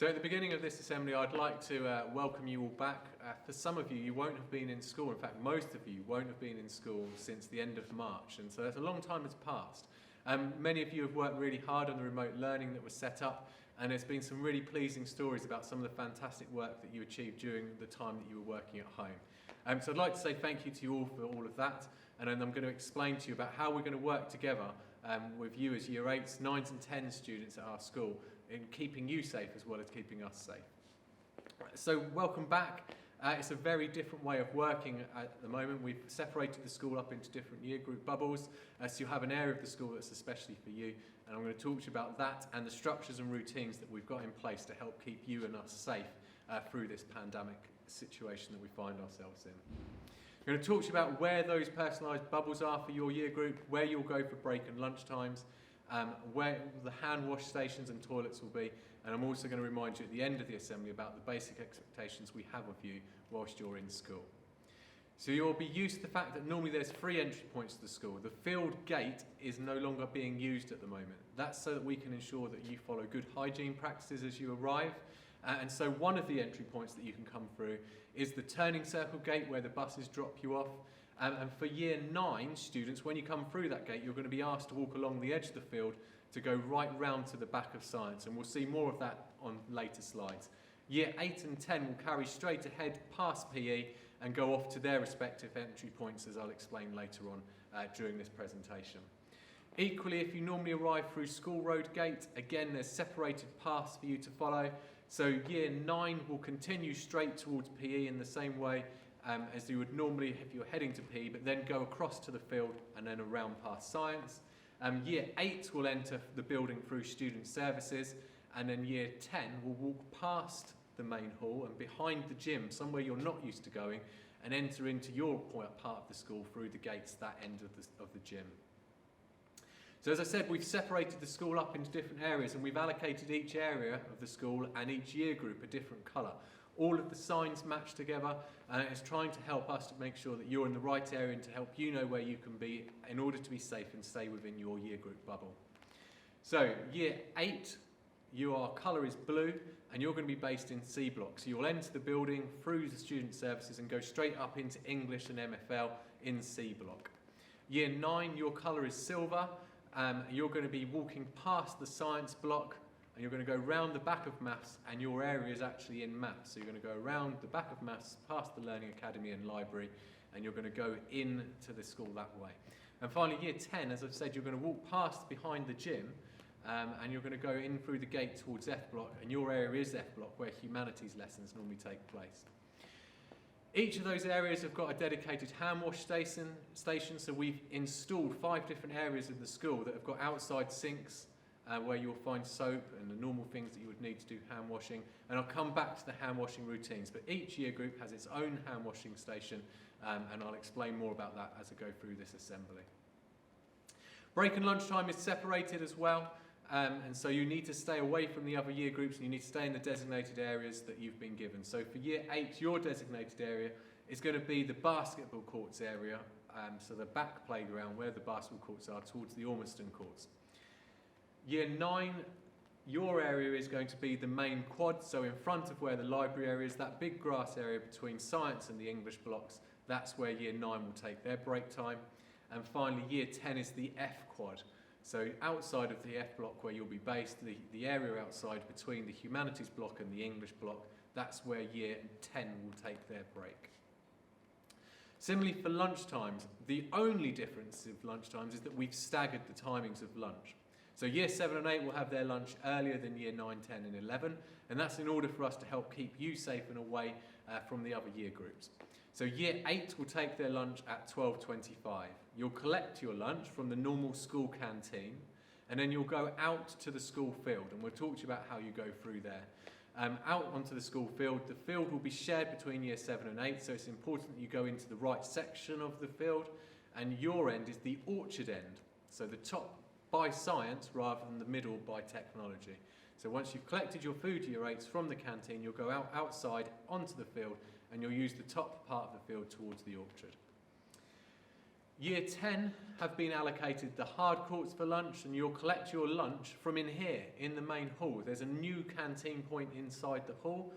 So at the beginning of this assembly, I'd like to welcome you all back. For some of you, you won't have been in school. In fact, most of you won't have been in school since the end of March, and so that's a long time has passed. Many of you have worked really hard on the remote learning that was set up, and there's been some really pleasing stories about some of the fantastic work that you achieved during the time that you were working at home. So I'd like to say thank you to you all for all of that, and then I'm going to explain to you about how we're going to work together with you as Year 8s, 9s and 10s students at our school in keeping you safe as well as keeping us safe. So welcome back. It's a very different way of working at the moment. We've separated the school up into different year group bubbles, so you'll have an area of the school that's especially for you, and I'm going to talk to you about that and the structures and routines that we've got in place to help keep you and us safe through this pandemic situation that we find ourselves in. I'm going to talk to you about where those personalised bubbles are for your year group, where you'll go for break and lunch times, where the hand wash stations and toilets will be, and I'm also going to remind you at the end of the assembly about the basic expectations we have of you whilst you're in school. So you'll be used to the fact that normally there's 3 entry points to the school. The field gate is no longer being used at the moment. That's so that we can ensure that you follow good hygiene practices as you arrive. And so one of the entry points that you can come through is the turning circle gate where the buses drop you off. And for Year 9 students, when you come through that gate, you're going to be asked to walk along the edge of the field to go right round to the back of science. And we'll see more of that on later slides. Year 8 and 10 will carry straight ahead past PE and go off to their respective entry points, as I'll explain later on during this presentation. Equally, if you normally arrive through School Road Gate, again there's separated paths for you to follow. So Year 9 will continue straight towards PE in the same way as you would normally if you were heading to PE, but then go across to the field and then around past science. Year 8 will enter the building through student services, and then Year 10 will walk past the main hall and behind the gym, somewhere you're not used to going, and enter into your part of the school through the gates that end of the gym. So as I said, we've separated the school up into different areas, and we've allocated each area of the school and each year group a different colour. All of the signs match together, and it's trying to help us to make sure that you're in the right area and to help you know where you can be in order to be safe and stay within your year group bubble. So Year 8, your colour is blue, and you're going to be based in C block. So you'll enter the building through the student services and go straight up into English and MFL in C block. Year 9, your colour is silver. You're going to be walking past the science block, and you're going to go round the back of maths, and your area is actually in maths. So you're going to go around the back of maths, past the Learning Academy and Library, and you're going to go into the school that way. And finally, Year 10, as I've said, you're going to walk past behind the gym, and you're going to go in through the gate towards F block, and your area is F block, where humanities lessons normally take place. Each of those areas have got a dedicated hand wash station, so we've installed 5 different areas of the school that have got outside sinks where you'll find soap and the normal things that you would need to do hand washing. And I'll come back to the hand washing routines, but each year group has its own hand washing station, and I'll explain more about that as I go through this assembly. Break and lunchtime is separated as well. And so you need to stay away from the other year groups, and you need to stay in the designated areas that you've been given. So for Year 8, your designated area is going to be the basketball courts area, so the back playground where the basketball courts are towards the Ormiston courts. Year 9, your area is going to be the main quad, so in front of where the library area is, that big grass area between science and the English blocks, that's where Year 9 will take their break time. And finally, Year 10 is the F quad. So outside of the F block where you'll be based, the area outside between the humanities block and the English block, that's where Year 10 will take their break. Similarly for lunchtimes, the only difference of lunchtimes is that we've staggered the timings of lunch. So Year 7 and 8 will have their lunch earlier than Year 9, 10 and 11, and that's in order for us to help keep you safe and away from the other year groups. So Year 8 will take their lunch at 12:25. You'll collect your lunch from the normal school canteen, and then you'll go out to the school field, and we'll talk to you about how you go through there. Out onto the school field, the field will be shared between Year 7 and 8, so it's important that you go into the right section of the field, and your end is the orchard end, so the top by science rather than the middle by technology. So once you've collected your food, Year 8s, from the canteen, you'll go outside onto the field, and you'll use the top part of the field towards the orchard. Year 10 have been allocated the hard courts for lunch, and you'll collect your lunch from in here, in the main hall. There's a new canteen point inside the hall,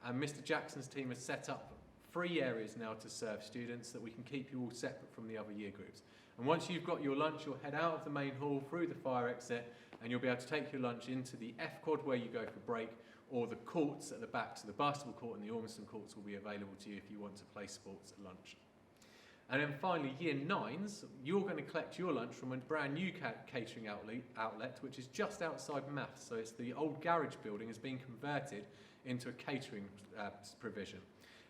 and Mr Jackson's team has set up 3 areas now to serve students so that we can keep you all separate from the other year groups. And once you've got your lunch, you'll head out of the main hall through the fire exit, and you'll be able to take your lunch into the F quad where you go for break, or the courts at the back. So the basketball court and the Ormiston courts will be available to you if you want to play sports at lunch. And then finally, year 9s, you're going to collect your lunch from a brand new catering outlet, which is just outside maths. So it's the old garage building has been converted into a catering provision.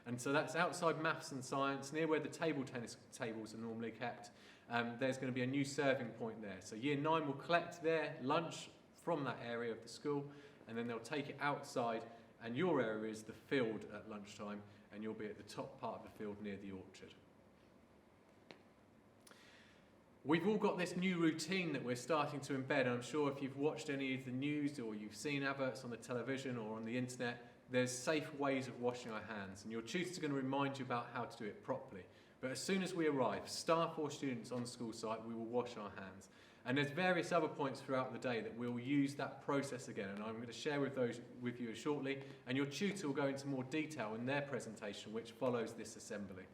And so that's outside maths and science, near where the table tennis tables are normally kept. There's going to be a new serving point there. So year 9 will collect their lunch from that area of the school, and then they'll take it outside, and your area is the field at lunchtime, and you'll be at the top part of the field near the orchard. We've all got this new routine that we're starting to embed, and I'm sure if you've watched any of the news or you've seen adverts on the television or on the internet, there's safe ways of washing our hands, and your tutors are going to remind you about how to do it properly. But as soon as we arrive, staff or students on the school site, we will wash our hands. And there's various other points throughout the day that we'll use that process again, and I'm going to share those with you shortly, and your tutor will go into more detail in their presentation, which follows this assembly.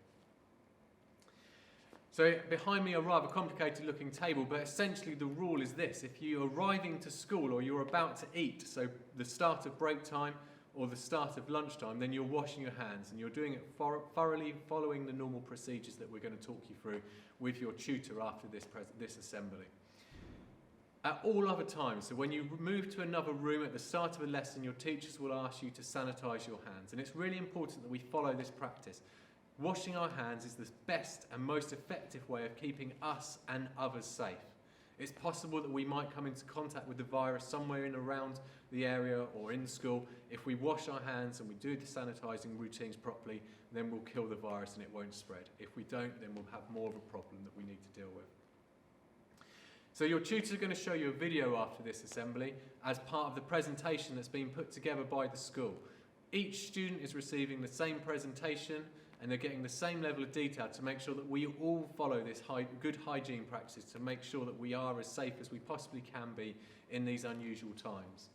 So behind me a rather complicated looking table, but essentially the rule is this: if you're arriving to school or you're about to eat, so the start of break time or the start of lunchtime, then you're washing your hands, and you're doing it thoroughly following the normal procedures that we're going to talk you through with your tutor after this assembly. At all other times, so when you move to another room at the start of a lesson, your teachers will ask you to sanitise your hands, and it's really important that we follow this practice. Washing our hands is the best and most effective way of keeping us and others safe. It's possible that we might come into contact with the virus somewhere in around the area or in school. If we wash our hands and we do the sanitising routines properly, then we'll kill the virus and it won't spread. If we don't, then we'll have more of a problem that we need to deal with. So your tutors are going to show you a video after this assembly as part of the presentation that's been put together by the school. Each student is receiving the same presentation, and they're getting the same level of detail to make sure that we all follow this good hygiene practice to make sure that we are as safe as we possibly can be in these unusual times.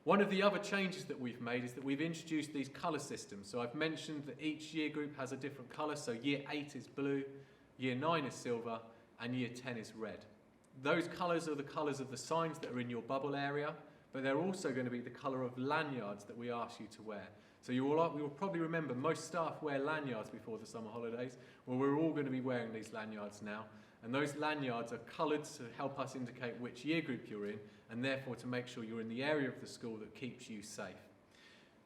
One of the other changes that we've made is that we've introduced these colour systems. So I've mentioned that each year group has a different colour. So year 8 is blue, year 9 is silver, and year 10 is red. Those colours are the colours of the signs that are in your bubble area, but they're also going to be the colour of lanyards that we ask you to wear. So you will probably remember most staff wear lanyards before the summer holidays. Well, we're all going to be wearing these lanyards now, and those lanyards are coloured to help us indicate which year group you're in, and therefore to make sure you're in the area of the school that keeps you safe.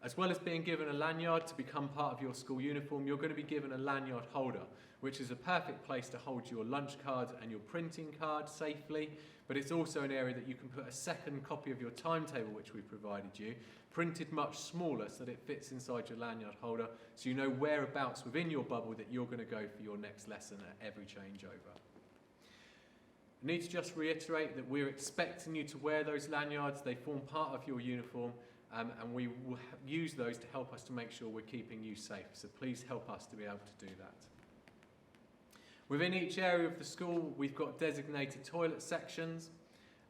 As well as being given a lanyard to become part of your school uniform, you're going to be given a lanyard holder, which is a perfect place to hold your lunch card and your printing card safely, but it's also an area that you can put a second copy of your timetable, which we've provided you, printed much smaller so that it fits inside your lanyard holder, so you know whereabouts within your bubble that you're going to go for your next lesson at every changeover. I need to just reiterate that we're expecting you to wear those lanyards. They form part of your uniform, and we will use those to help us to make sure we're keeping you safe, so please help us to be able to do that. Within each area of the school, we've got designated toilet sections,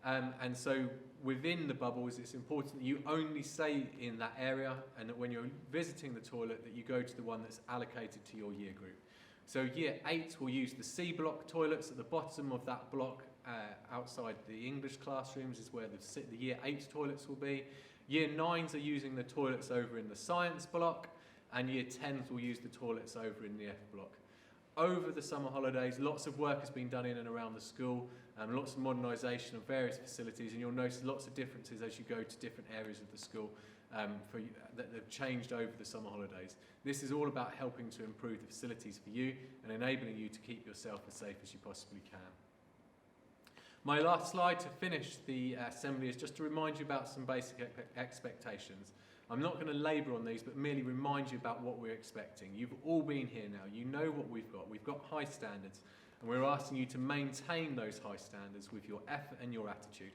and so within the bubbles, it's important that you only stay in that area, and that when you're visiting the toilet, that you go to the one that's allocated to your year group. So year 8 will use the C block toilets at the bottom of that block, outside the English classrooms is where the year 8 toilets will be. Year 9s are using the toilets over in the science block, and year 10s will use the toilets over in the F block. Over the summer holidays, lots of work has been done in and around the school, lots of modernisation of various facilities, and you'll notice lots of differences as you go to different areas of the school that have changed over the summer holidays. This is all about helping to improve the facilities for you and enabling you to keep yourself as safe as you possibly can. My last slide to finish the assembly is just to remind you about some basic expectations. I'm not going to labour on these, but merely remind you about what we're expecting. You've all been here now. You know what we've got. We've got high standards, and we're asking you to maintain those high standards with your effort and your attitude.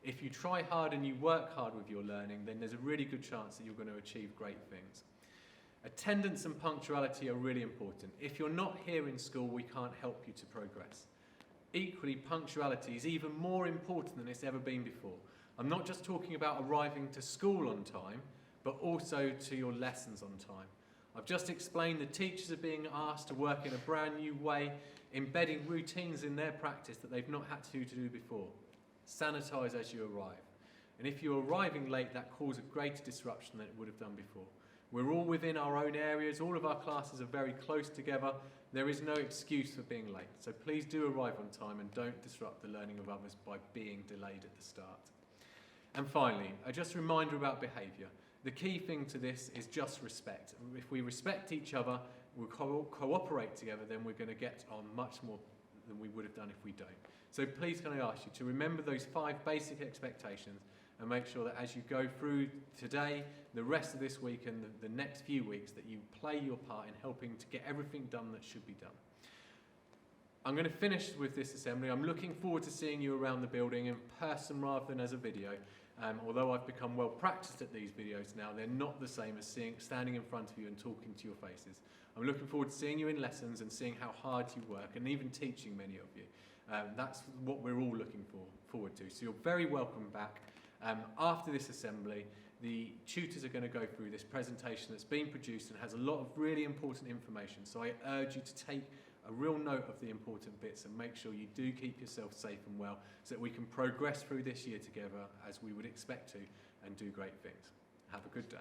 If you try hard and you work hard with your learning, then there's a really good chance that you're going to achieve great things. Attendance and punctuality are really important. If you're not here in school, we can't help you to progress. Equally, punctuality is even more important than it's ever been before. I'm not just talking about arriving to school on time, but also to your lessons on time. I've just explained the teachers are being asked to work in a brand new way, embedding routines in their practice that they've not had to do before. Sanitise as you arrive. And if you're arriving late, that causes a greater disruption than it would have done before. We're all within our own areas, all of our classes are very close together. There is no excuse for being late. So please do arrive on time and don't disrupt the learning of others by being delayed at the start. And finally, just a reminder about behaviour. The key thing to this is just respect. If we respect each other, we'll cooperate together, then we're going to get on much more than we would have done if we don't. So please can I ask you to remember those 5 basic expectations and make sure that as you go through today, the rest of this week and the next few weeks, that you play your part in helping to get everything done that should be done. I'm going to finish with this assembly. I'm looking forward to seeing you around the building in person rather than as a video. Although I've become well practiced at these videos now, they're not the same as standing in front of you and talking to your faces. I'm looking forward to seeing you in lessons and seeing how hard you work, and even teaching many of you. That's what we're all looking forward to. So you're very welcome back. After this assembly, the tutors are going to go through this presentation that's been produced and has a lot of really important information. So I urge you to take a real note of the important bits and make sure you do keep yourself safe and well so that we can progress through this year together as we would expect to and do great things. Have a good day.